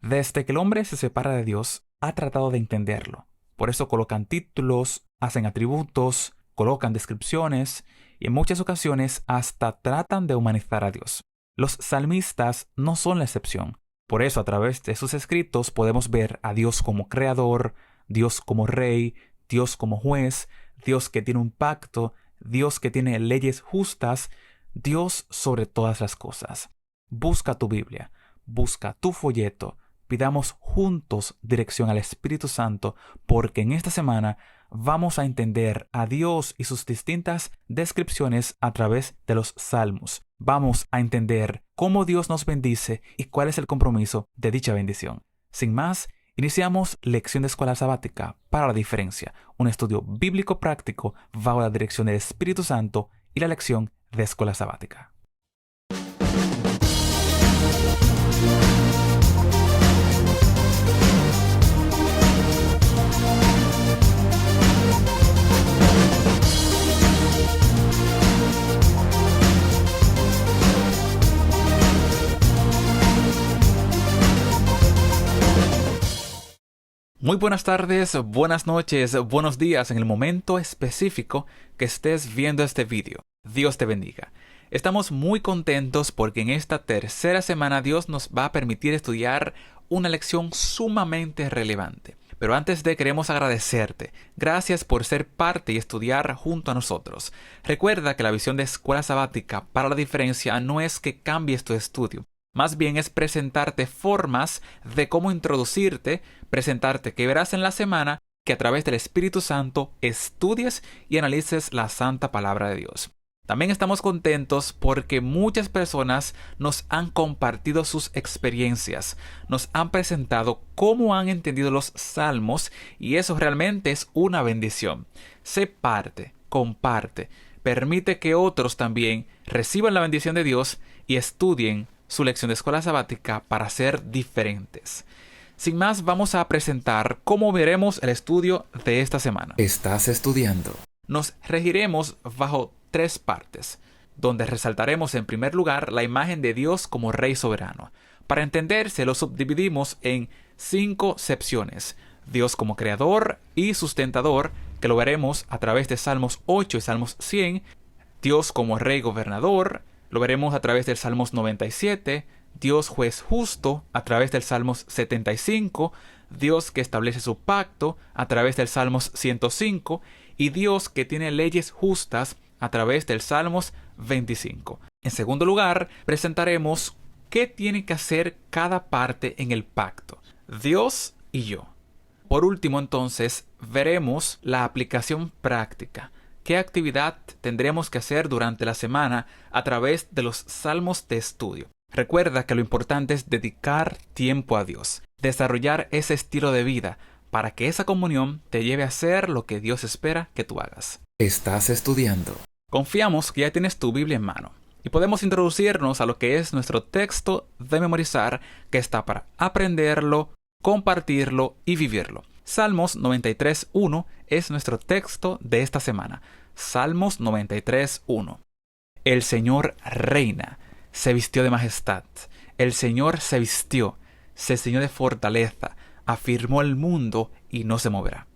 Desde que el hombre se separa de Dios, ha tratado de entenderlo. Por eso colocan títulos, hacen atributos, colocan descripciones y en muchas ocasiones hasta tratan de humanizar a Dios. Los salmistas no son la excepción. Por eso a través de sus escritos podemos ver a Dios como creador, Dios como rey, Dios como juez, Dios que tiene un pacto, Dios que tiene leyes justas, Dios sobre todas las cosas. Busca tu Biblia, busca tu folleto, pidamos juntos dirección al Espíritu Santo, porque en esta semana vamos a entender a Dios y sus distintas descripciones a través de los salmos. Vamos a entender cómo Dios nos bendice y cuál es el compromiso de dicha bendición. Sin más, iniciamos lección de escuela sabática para la diferencia, un estudio bíblico práctico bajo la dirección del Espíritu Santo y la lección de escuela sabática. Muy buenas tardes, buenas noches, buenos días en el momento específico que estés viendo este vídeo. Dios te bendiga. Estamos muy contentos porque en esta tercera semana Dios nos va a permitir estudiar una lección sumamente relevante. Pero antes queremos agradecerte. Gracias por ser parte y estudiar junto a nosotros. Recuerda que la visión de Escuela Sabática para la Diferencia no es que cambies tu estudio. Más bien es presentarte formas de cómo introducirte, presentarte que verás en la semana que a través del Espíritu Santo estudies y analices la Santa Palabra de Dios. También estamos contentos porque muchas personas nos han compartido sus experiencias, nos han presentado cómo han entendido los salmos y eso realmente es una bendición. Sé parte, comparte, permite que otros también reciban la bendición de Dios y estudien su lección de escuela sabática para ser diferentes. Sin más, vamos a presentar cómo veremos el estudio de esta semana. Estás estudiando. Nos regiremos bajo 3 partes, donde resaltaremos en primer lugar la imagen de Dios como Rey soberano. Para entenderse, lo subdividimos en 5 secciones. Dios como creador y sustentador, que lo veremos a través de Salmos 8 y Salmos 100. Dios como Rey gobernador, lo veremos a través del Salmos 97, Dios juez justo a través del Salmos 75, Dios que establece su pacto a través del Salmos 105 y Dios que tiene leyes justas a través del Salmos 25. En segundo lugar, presentaremos qué tiene que hacer cada parte en el pacto, Dios y yo. Por último, entonces, veremos la aplicación práctica. ¿Qué actividad tendremos que hacer durante la semana a través de los salmos de estudio? Recuerda que lo importante es dedicar tiempo a Dios, desarrollar ese estilo de vida para que esa comunión te lleve a hacer lo que Dios espera que tú hagas. Estás estudiando. Confiamos que ya tienes tu Biblia en mano y podemos introducirnos a lo que es nuestro texto de memorizar que está para aprenderlo, compartirlo y vivirlo. Salmos 93.1 es nuestro texto de esta semana. Salmos 93.1. El Señor reina, se vistió de majestad. El Señor se vistió, se ceñió de fortaleza, afirmó el mundo y no se moverá.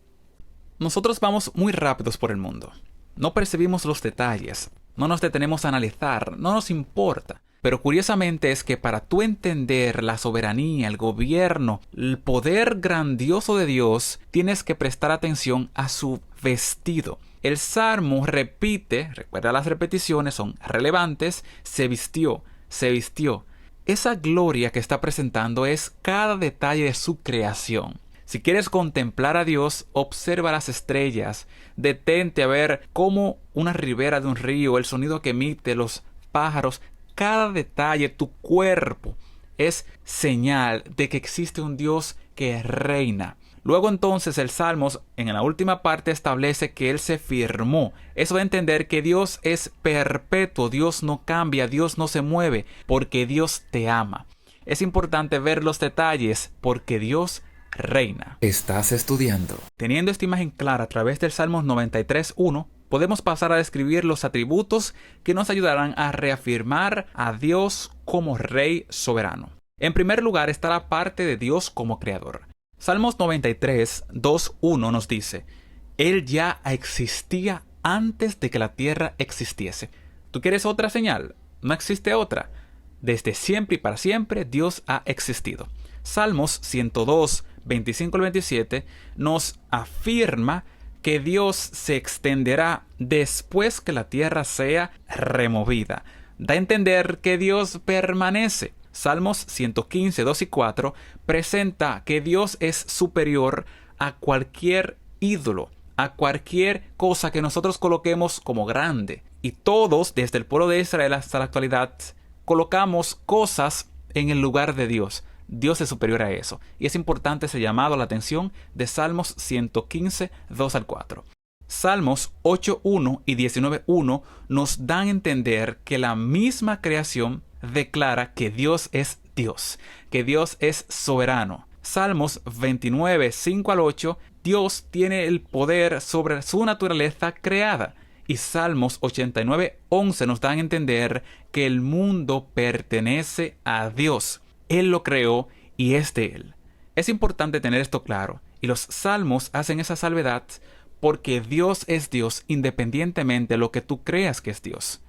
Nosotros vamos muy rápidos por el mundo. No percibimos los detalles, no nos detenemos a analizar, no nos importa. Pero curiosamente es que para tú entender la soberanía, el gobierno, el poder grandioso de Dios, tienes que prestar atención a su vestido. El Salmo repite, recuerda las repeticiones, son relevantes, se vistió, se vistió. Esa gloria que está presentando es cada detalle de su creación. Si quieres contemplar a Dios, observa las estrellas, detente a ver cómo una ribera de un río, el sonido que emite los pájaros, cada detalle, tu cuerpo, es señal de que existe un Dios que reina. Luego entonces el Salmos en la última parte establece que Él se firmó. Eso da a entender que Dios es perpetuo, Dios no cambia, Dios no se mueve, porque Dios te ama. Es importante ver los detalles porque Dios reina. Estás estudiando. Teniendo esta imagen clara a través del Salmos 93.1, podemos pasar a describir los atributos que nos ayudarán a reafirmar a Dios como Rey soberano. En primer lugar está la parte de Dios como creador. Salmos 93, 2:1 nos dice: Él ya existía antes de que la tierra existiese. ¿Tú quieres otra señal? No existe otra. Desde siempre y para siempre Dios ha existido. Salmos 102, 25 al 27 nos afirma que Dios se extenderá después que la tierra sea removida. Da a entender que Dios permanece. Salmos 115, 2 y 4 presenta que Dios es superior a cualquier ídolo, a cualquier cosa que nosotros coloquemos como grande. Y todos, desde el pueblo de Israel hasta la actualidad, colocamos cosas en el lugar de Dios. Dios es superior a eso. Y es importante ese llamado a la atención de Salmos 115, 2 al 4. Salmos 8.1 y 19.1 nos dan a entender que la misma creación declara que Dios es Dios, que Dios es soberano. Salmos 29, 5 al 8, Dios tiene el poder sobre su naturaleza creada. Y Salmos 89, 11 nos dan a entender que el mundo pertenece a Dios. Él lo creó y es de Él. Es importante tener esto claro, y los salmos hacen esa salvedad porque Dios es Dios independientemente de lo que tú creas que es Dios.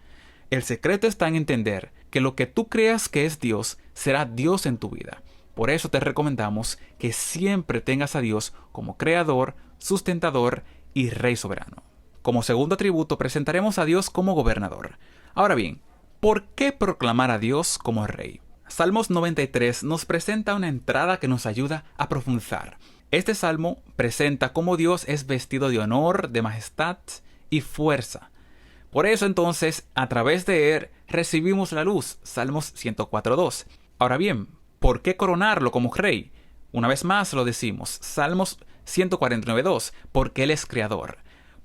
El secreto está en entender que lo que tú creas que es Dios será Dios en tu vida. Por eso te recomendamos que siempre tengas a Dios como creador, sustentador y rey soberano. Como segundo atributo presentaremos a Dios como gobernador. Ahora bien, ¿por qué proclamar a Dios como rey? Salmos 93 nos presenta una entrada que nos ayuda a profundizar. Este salmo presenta cómo Dios es vestido de honor, de majestad y fuerza. Por eso entonces, a través de él, recibimos la luz. Salmos 104.2. Ahora bien, ¿por qué coronarlo como rey? Una vez más lo decimos. Salmos 149.2. Porque Él es creador.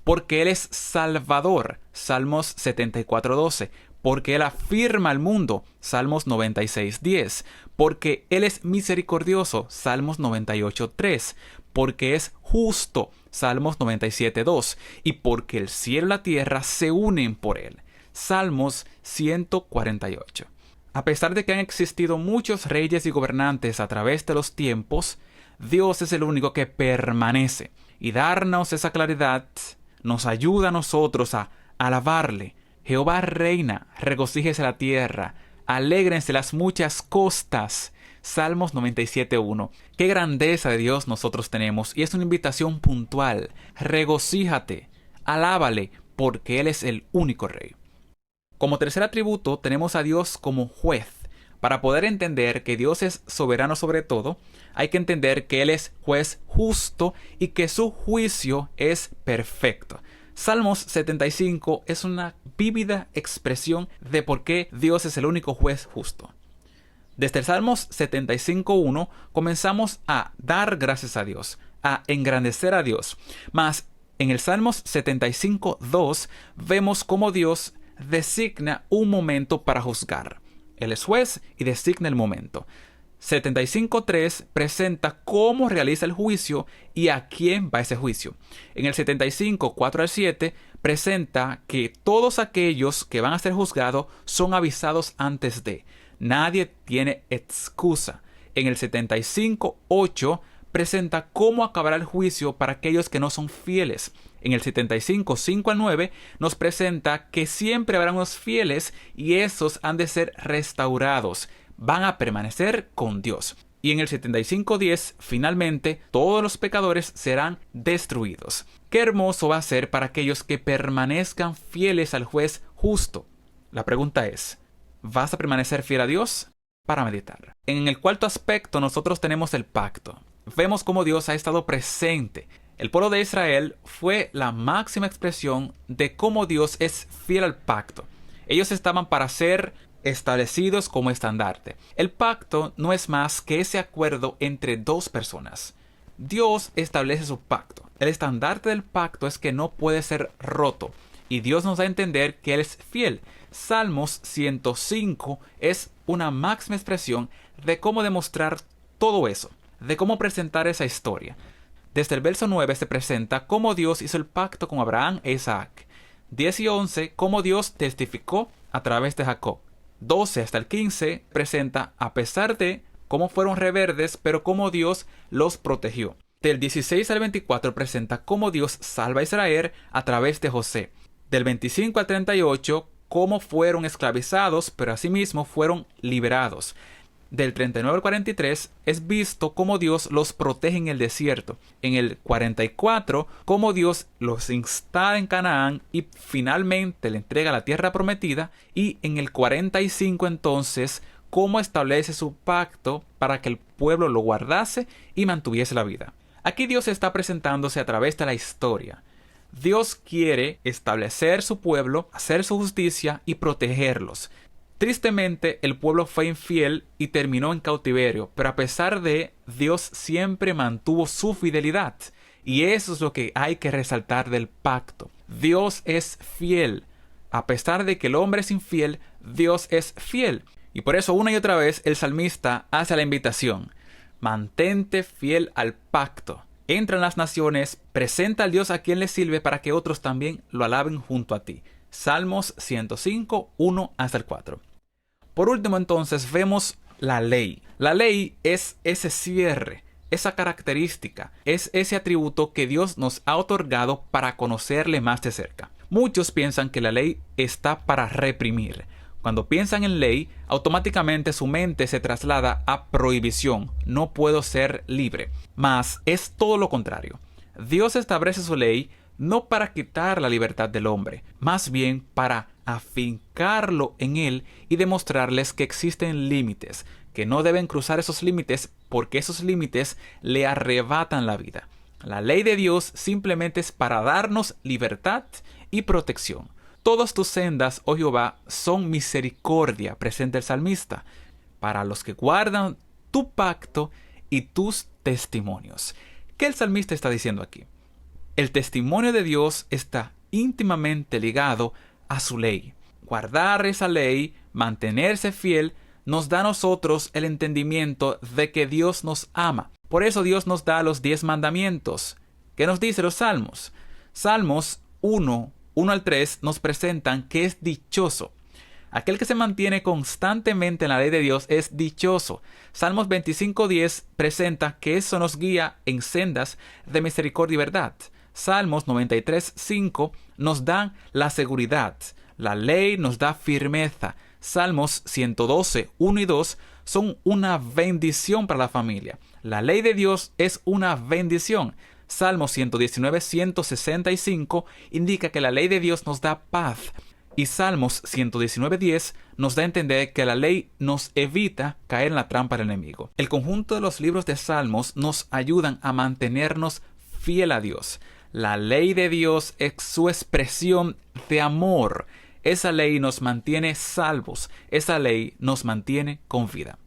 Porque Él es salvador. Salmos 74.12. Porque Él afirma al mundo. Salmos 96.10. Porque Él es misericordioso. Salmos 98.3. Porque es justo. Salmos 97.2. Y porque el cielo y la tierra se unen por Él. Salmos 148. A pesar de que han existido muchos reyes y gobernantes a través de los tiempos, Dios es el único que permanece. Y darnos esa claridad nos ayuda a nosotros a alabarle. Jehová reina, regocíjese la tierra, alégrense las muchas costas. Salmos 97.1. Qué grandeza de Dios nosotros tenemos, y es una invitación puntual. Regocíjate, alábale, porque Él es el único rey. Como tercer atributo tenemos a Dios como juez. Para poder entender que Dios es soberano sobre todo, hay que entender que Él es juez justo y que su juicio es perfecto. Salmos 75 es una vívida expresión de por qué Dios es el único juez justo. Desde el Salmos 75.1 comenzamos a dar gracias a Dios, a engrandecer a Dios. Mas en el Salmos 75.2 vemos cómo Dios designa un momento para juzgar. Él es juez y designa el momento. 75.3 presenta cómo realiza el juicio y a quién va ese juicio. En el 75.4 al 7 presenta que todos aquellos que van a ser juzgados son avisados antes de. Nadie tiene excusa. En el 75.8 presenta cómo acabará el juicio para aquellos que no son fieles. En el 75.5 al 9 nos presenta que siempre habrá unos fieles y esos han de ser restaurados. Van a permanecer con Dios. Y en el 75.10, finalmente, todos los pecadores serán destruidos. Qué hermoso va a ser para aquellos que permanezcan fieles al juez justo. La pregunta es, ¿vas a permanecer fiel a Dios? Para meditar. En el cuarto aspecto nosotros tenemos el pacto. Vemos cómo Dios ha estado presente. El pueblo de Israel fue la máxima expresión de cómo Dios es fiel al pacto. Ellos estaban para ser establecidos como estandarte. El pacto no es más que ese acuerdo entre dos personas. Dios establece su pacto. El estandarte del pacto es que no puede ser roto. Y Dios nos da a entender que Él es fiel. Salmos 105 es una máxima expresión de cómo demostrar todo eso, de cómo presentar esa historia. Desde el verso 9 se presenta cómo Dios hizo el pacto con Abraham e Isaac. 10 y 11, cómo Dios testificó a través de Jacob. 12 hasta el 15 presenta, a pesar de, cómo fueron rebeldes, pero cómo Dios los protegió. Del 16 al 24 presenta cómo Dios salva a Israel a través de José. Del 25 al 38, cómo fueron esclavizados, pero asimismo fueron liberados. Del 39 al 43 es visto cómo Dios los protege en el desierto. En el 44, cómo Dios los instala en Canaán y finalmente le entrega la tierra prometida. Y en el 45 entonces, cómo establece su pacto para que el pueblo lo guardase y mantuviese la vida. Aquí Dios está presentándose a través de la historia. Dios quiere establecer su pueblo, hacer su justicia y protegerlos. Tristemente, el pueblo fue infiel y terminó en cautiverio, pero a pesar de, Dios siempre mantuvo su fidelidad. Y eso es lo que hay que resaltar del pacto. Dios es fiel. A pesar de que el hombre es infiel, Dios es fiel. Y por eso una y otra vez el salmista hace la invitación. Mantente fiel al pacto. Entra en las naciones, presenta al Dios a quien le sirve para que otros también lo alaben junto a ti. Salmos 105, 1 hasta el 4. Por último, entonces, vemos la ley. La ley es ese cierre, esa característica, es ese atributo que Dios nos ha otorgado para conocerle más de cerca. Muchos piensan que la ley está para reprimir. Cuando piensan en ley, automáticamente su mente se traslada a prohibición. No puedo ser libre. Mas es todo lo contrario. Dios establece su ley no para quitar la libertad del hombre, más bien para afincarlo en él y demostrarles que existen límites, que no deben cruzar esos límites porque esos límites le arrebatan la vida. La ley de Dios simplemente es para darnos libertad y protección. Todas tus sendas, oh Jehová, son misericordia, presenta el salmista, para los que guardan tu pacto y tus testimonios. ¿Qué el salmista está diciendo aquí? El testimonio de Dios está íntimamente ligado a su ley. Guardar esa ley, mantenerse fiel, nos da a nosotros el entendimiento de que Dios nos ama. Por eso Dios nos da los 10 mandamientos. ¿Qué nos dice los salmos? Salmos 1 al 3 nos presentan que es dichoso. Aquel que se mantiene constantemente en la ley de Dios es dichoso. Salmos 25:10 presenta que eso nos guía en sendas de misericordia y verdad. Salmos 93:5 nos dan la seguridad. La ley nos da firmeza. Salmos 112, 1 y 2 son una bendición para la familia. La ley de Dios es una bendición. Salmos 119, 165 indica que la ley de Dios nos da paz. Y Salmos 119:10 nos da a entender que la ley nos evita caer en la trampa del enemigo. El conjunto de los libros de Salmos nos ayudan a mantenernos fiel a Dios. La ley de Dios es su expresión de amor. Esa ley nos mantiene salvos. Esa ley nos mantiene con vida.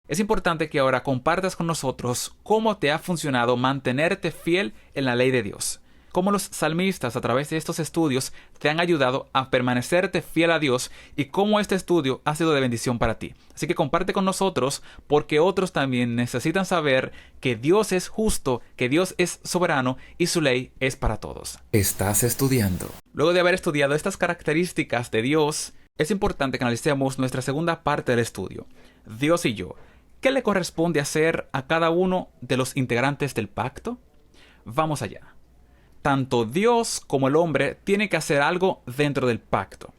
Es importante que ahora compartas con nosotros cómo te ha funcionado mantenerte fiel en la ley de Dios. Cómo los salmistas a través de estos estudios te han ayudado a permanecerte fiel a Dios y cómo este estudio ha sido de bendición para ti. Así que comparte con nosotros porque otros también necesitan saber que Dios es justo, que Dios es soberano y su ley es para todos. Estás estudiando. Luego de haber estudiado estas características de Dios, es importante que analicemos nuestra segunda parte del estudio. Dios y yo. ¿Qué le corresponde hacer a cada uno de los integrantes del pacto? Vamos allá. Tanto Dios como el hombre tienen que hacer algo dentro del pacto.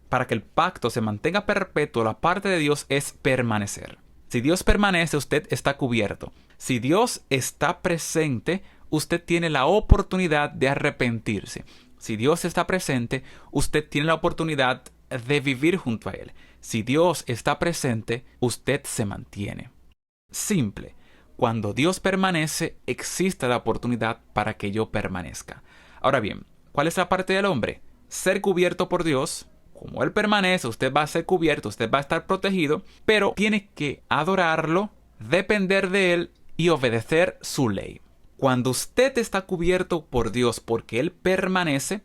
Para que el pacto se mantenga perpetuo, la parte de Dios es permanecer. Si Dios permanece, usted está cubierto. Si Dios está presente, usted tiene la oportunidad de arrepentirse. Si Dios está presente, usted tiene la oportunidad de vivir junto a Él. Si Dios está presente, usted se mantiene. Simple. Cuando Dios permanece, existe la oportunidad para que yo permanezca. Ahora bien, ¿cuál es la parte del hombre? Ser cubierto por Dios. Como Él permanece, usted va a ser cubierto, usted va a estar protegido, pero tiene que adorarlo, depender de Él y obedecer su ley. Cuando usted está cubierto por Dios porque Él permanece,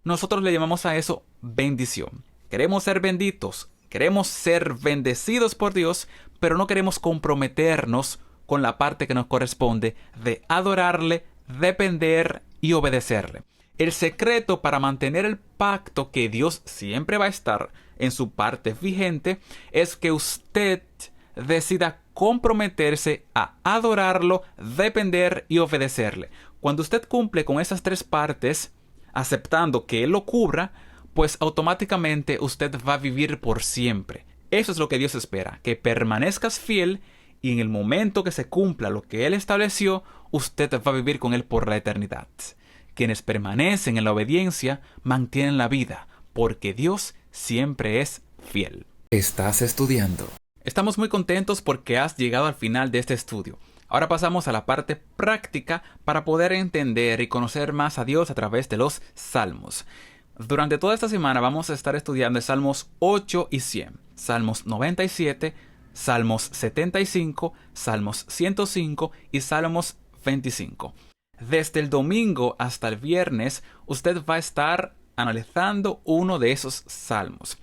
nosotros le llamamos a eso bendición. Queremos ser benditos, queremos ser bendecidos por Dios, pero no queremos comprometernos con la parte que nos corresponde de adorarle, depender y obedecerle. El secreto para mantener el pacto que Dios siempre va a estar en su parte vigente es que usted decida comprometerse a adorarlo, depender y obedecerle. Cuando usted cumple con esas tres partes, aceptando que Él lo cubra, pues automáticamente usted va a vivir por siempre. Eso es lo que Dios espera, que permanezcas fiel y en el momento que se cumpla lo que Él estableció, usted va a vivir con Él por la eternidad. Quienes permanecen en la obediencia mantienen la vida, porque Dios siempre es fiel. Estás estudiando. Estamos muy contentos porque has llegado al final de este estudio. Ahora pasamos a la parte práctica para poder entender y conocer más a Dios a través de los Salmos. Durante toda esta semana vamos a estar estudiando Salmos 8 y 100, Salmos 97, Salmos 75, Salmos 105 y Salmos 25. Desde el domingo hasta el viernes, usted va a estar analizando uno de esos salmos.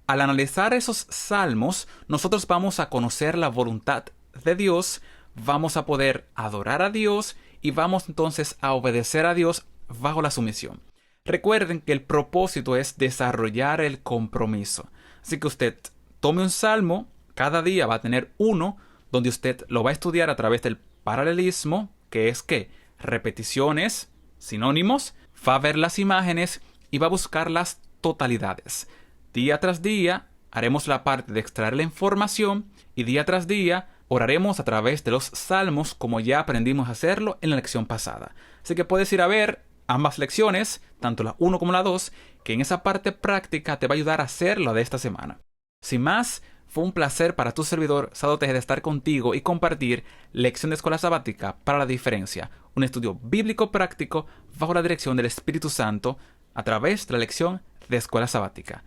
Al analizar esos salmos, nosotros vamos a conocer la voluntad de Dios, vamos a poder adorar a Dios y vamos entonces a obedecer a Dios bajo la sumisión. Recuerden que el propósito es desarrollar el compromiso. Así que usted tome un salmo, cada día va a tener uno, donde usted lo va a estudiar a través del paralelismo, que es que repeticiones, sinónimos, va a ver las imágenes y va a buscar las totalidades. Día tras día haremos la parte de extraer la información y día tras día oraremos a través de los salmos como ya aprendimos a hacerlo en la lección pasada. Así que puedes ir a ver ambas lecciones, tanto la 1 como la 2, que en esa parte práctica te va a ayudar a hacer la de esta semana. Sin más, fue un placer para tu servidor Sado Tejeda estar contigo y compartir Lección de Escuela Sabática para la Diferencia, un estudio bíblico práctico bajo la dirección del Espíritu Santo a través de la lección de Escuela Sabática.